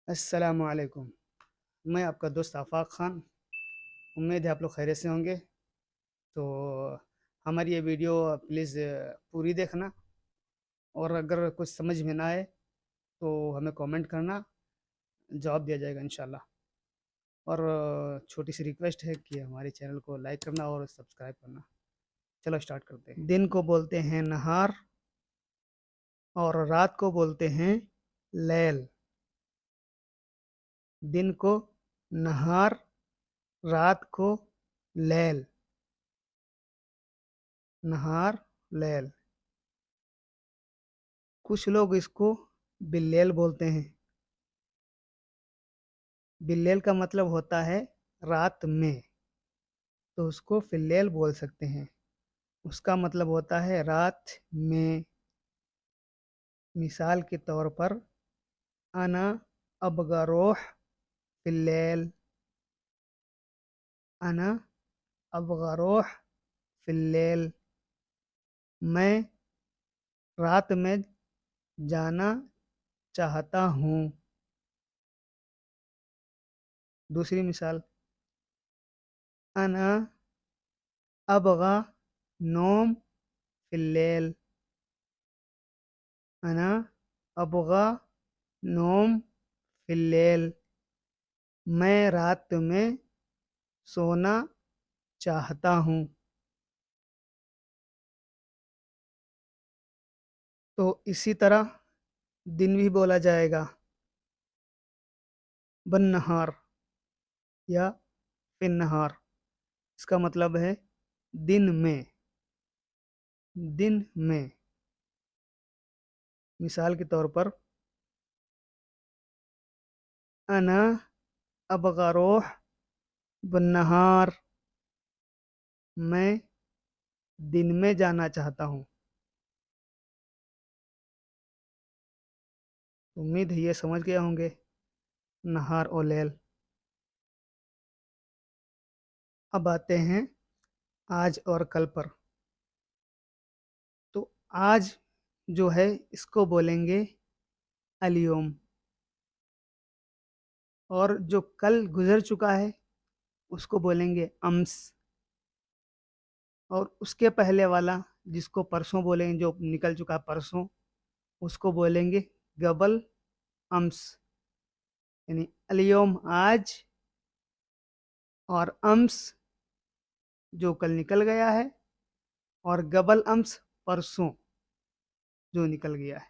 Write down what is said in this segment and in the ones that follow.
السلام علیکم، میں آپ کا دوست آفاق خان۔ امید ہے آپ لوگ خیریت سے ہوں گے۔ تو ہماری یہ ویڈیو پلیز پوری دیکھنا، اور اگر کچھ سمجھ میں نہ آئے تو ہمیں کامنٹ کرنا، جواب دیا جائے گا انشاءاللہ۔ اور چھوٹی سی ریکویسٹ ہے کہ ہمارے چینل کو لائک کرنا اور سبسکرائب کرنا۔ چلو اسٹارٹ کرتے ہیں۔ دن کو بولتے ہیں نہار، اور رات کو بولتے ہیں لیل۔ دن کو نہار، رات کو لیل، نہار لیل۔ کچھ لوگ اس کو باللیل بولتے ہیں۔ باللیل کا مطلب ہوتا ہے رات میں، تو اس کو فی اللیل بول سکتے ہیں۔ اس کا مطلب ہوتا ہے رات میں۔ مثال کے طور پر انا ابغى روح فی اللیل، انا ابغى روح فی اللیل، میں رات میں جانا چاہتا ہوں۔ دوسری مثال، انا ابغى نوم فی اللیل، انا ابغى نوم فی اللیل، میں رات میں سونا چاہتا ہوں۔ تو اسی طرح دن بھی بولا جائے گا بالنہار یا فی النہار۔ اس کا مطلب ہے دن میں، دن میں۔ مثال کے طور پر انا ابغى روح بالنہار، میں دن میں جانا چاہتا ہوں۔ امید ہے یہ سمجھ گئے ہوں گے نہار اور لیل۔ اب آتے ہیں آج اور کل پر۔ تو آج جو ہے اس کو بولیں گے الیوم، اور جو کل گزر چکا ہے اس کو بولیں گے امس، اور اس کے پہلے والا جس کو پرسوں بولیں گے، جو نکل چکا پرسوں، اس کو بولیں گے قبل امس۔ یعنی الیوم آج، اور امس جو کل نکل گیا ہے، اور قبل امس پرسوں جو نکل گیا ہے۔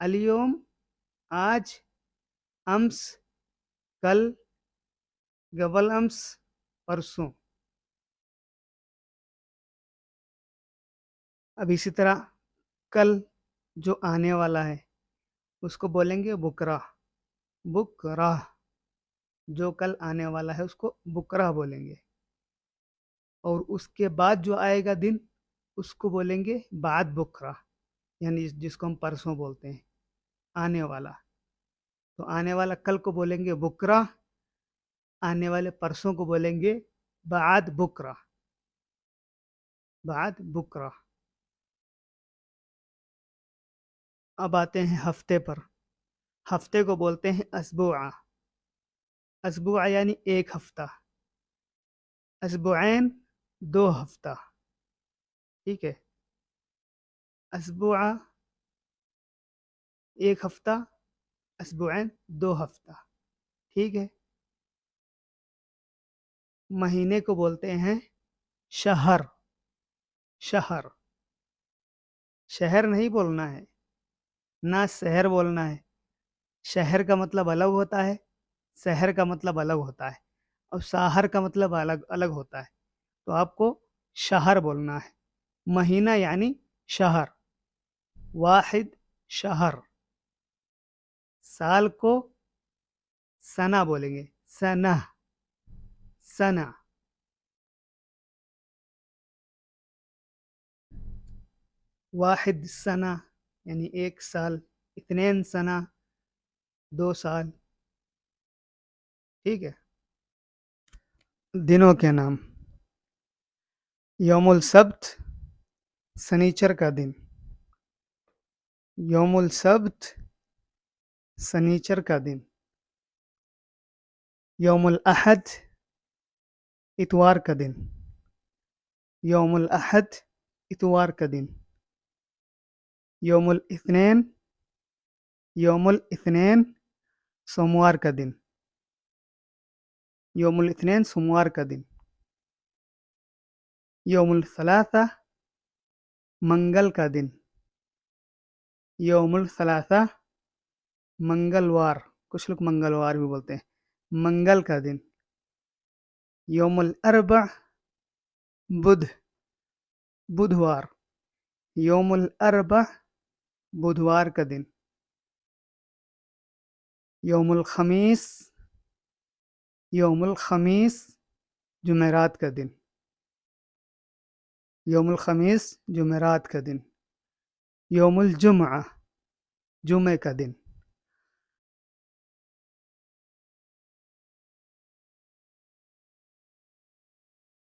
الیوم آج، امس کل، قبل امس پرسوں۔ اب اسی طرح کل جو آنے والا ہے اس کو بولیں گے بکرہ، بکرہ۔ جو کل آنے والا ہے اس کو بکرہ بولیں گے۔ اور اس کے بعد جو آئے گا دن اس کو بولیں گے بعد بکرہ، یعنی جس کو ہم پرسوں بولتے ہیں، آنے والا۔ تو آنے والا کل کو بولیں گے بکرہ، آنے والے پرسوں کو بولیں گے بعد بکرہ، بعد بکرہ۔ اب آتے ہیں ہفتے پر۔ ہفتے کو بولتے ہیں اسبوع، اسبوع یعنی ایک ہفتہ، اسبوعین دو ہفتہ، ٹھیک ہے۔ اسبوع ایک ہفتہ، اسبوعین دو ہفتہ، ٹھیک ہے۔ مہینے کو بولتے ہیں شہر، شہر۔ شہر نہیں بولنا ہے، نہ شہر بولنا ہے۔ شہر کا مطلب الگ ہوتا ہے، شہر کا مطلب الگ ہوتا ہے، اور شہر کا مطلب الگ الگ ہوتا ہے۔ تو آپ کو شہر بولنا ہے۔ مہینہ یعنی شہر، واحد شہر۔ سال کو سنہ بولیں گے، سنہ، سنہ۔ واحد سنہ یعنی ایک سال، اثنین سنہ دو سال، ٹھیک ہے۔ دنوں کے نام: یوم السبت سنیچر کا دن، یوم السبت سنیچر کا دن. یوم الاحد اتوار کا دن. یوم الاحد اتوار کا دن. یوم الاثنین یوم الاثنین سوموار کا دن. یوم الاثنین سوموار کا دن. یوم الثلاثہ منگل کا دن. یوم الثلاثہ منگلوار، کچھ لوگ منگلوار بھی بولتے ہیں، منگل کا دن. یوم الاربع بدھوار. یوم الاربع بدھوار کا دن. یوم الخمیس جمعرات کا دن. یوم الخمیس جمعرات کا دن. یوم الجمعہ جمعہ کا دن.